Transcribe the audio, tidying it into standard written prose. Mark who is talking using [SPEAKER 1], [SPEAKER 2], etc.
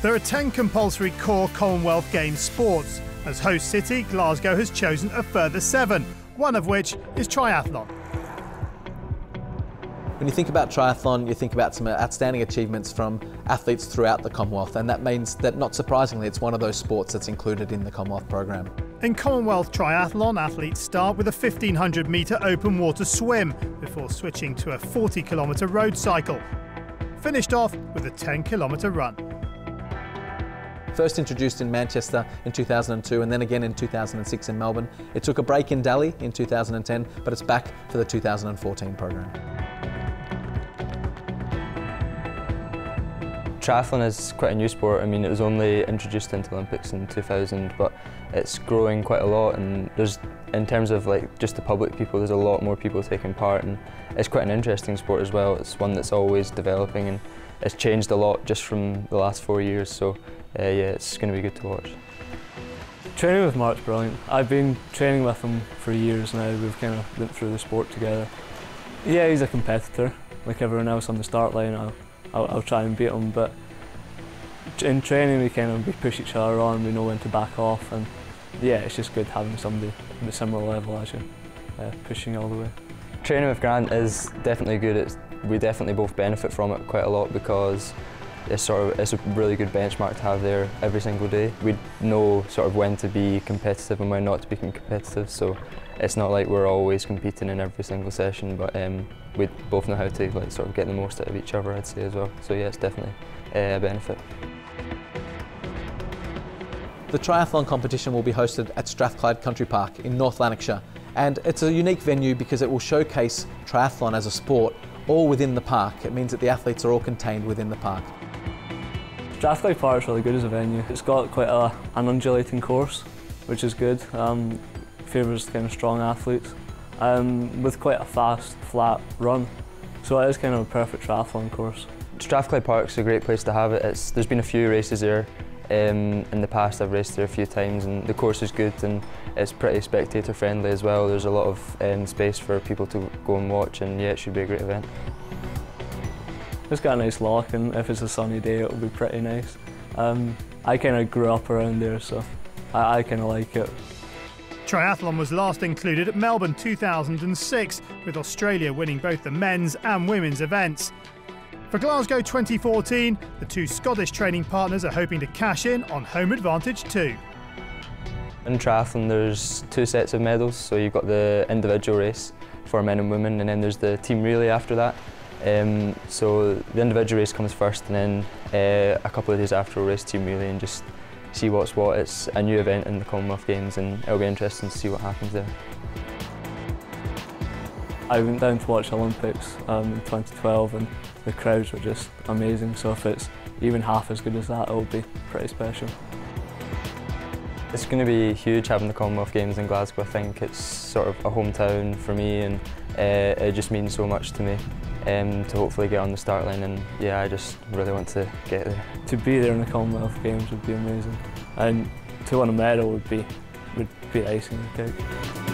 [SPEAKER 1] There are 10 compulsory core Commonwealth Games sports. As host city, Glasgow has chosen a further 7, one of which is triathlon.
[SPEAKER 2] When you think about triathlon, you think about some outstanding achievements from athletes throughout the Commonwealth, and that means that, not surprisingly, it's one of those sports that's included in the Commonwealth programme.
[SPEAKER 1] In Commonwealth Triathlon, athletes start with a 1,500-metre open water swim before switching to a 40-kilometre road cycle, finished off with a 10-kilometre run.
[SPEAKER 2] First introduced in Manchester in 2002 and then again in 2006 in Melbourne. It took a break in Delhi in 2010, but it's back for the 2014 programme.
[SPEAKER 3] Triathlon is quite a new sport. I mean, it was only introduced into Olympics in 2000, but it's growing quite a lot, and in terms of just the public people, there's a lot more people taking part, and it's quite an interesting sport as well. It's one that's always developing, and it's changed a lot just from the last 4 years, so yeah, it's going to be good to watch.
[SPEAKER 4] Training with Marc's brilliant. I've been training with him for years now. We've kind of went through the sport together. Yeah, he's a competitor, like everyone else on the start line. I'll try and beat him, but in training we push each other on, we know when to back off, and yeah, it's just good having somebody at a similar level as you, pushing all the way.
[SPEAKER 3] Training with Grant is definitely good. We definitely both benefit from it quite a lot because it's a really good benchmark to have there every single day. We know sort of when to be competitive and when not to be competitive, so it's not like we're always competing in every single session, but we both know how to sort of get the most out of each other, I'd say, as well. So yeah, it's definitely a benefit.
[SPEAKER 2] The triathlon competition will be hosted at Strathclyde Country Park in North Lanarkshire, and it's a unique venue because it will showcase triathlon as a sport all within the park. It means that the athletes are all contained within the park.
[SPEAKER 4] Strathclyde Park's really good as a venue. It's got quite an undulating course, which is good. Favours kind of strong athletes, with quite a fast, flat run. So it is kind of a perfect triathlon course.
[SPEAKER 3] Strathclyde Park's a great place to have it. There's been a few races there. In the past I've raced there a few times, and the course is good and it's pretty spectator friendly as well. There's a lot of space for people to go and watch, and yeah, it should be a great event.
[SPEAKER 4] It's got a nice loch, and if it's a sunny day it'll be pretty nice. I kind of grew up around there, so I kind of like it.
[SPEAKER 1] Triathlon was last included at Melbourne 2006, with Australia winning both the men's and women's events. For Glasgow 2014, the 2 Scottish training partners are hoping to cash in on home advantage too.
[SPEAKER 3] In triathlon there's 2 sets of medals, so you've got the individual race for men and women, and then there's the team relay after that. So the individual race comes first, and then a couple of days after we'll race team relay and just see what's what. It's a new event in the Commonwealth Games, and it'll be interesting to see what happens there.
[SPEAKER 4] I went down to watch Olympics in 2012, and the crowds were just amazing, so if it's even half as good as that, it'll be pretty special. It's going to be huge having the Commonwealth Games in Glasgow. I think it's sort of a hometown for me, and it just means so much to me to hopefully get on the start line, and yeah, I just really want to get there. To be there in the Commonwealth Games would be amazing, and to win a medal would be the icing on the cake.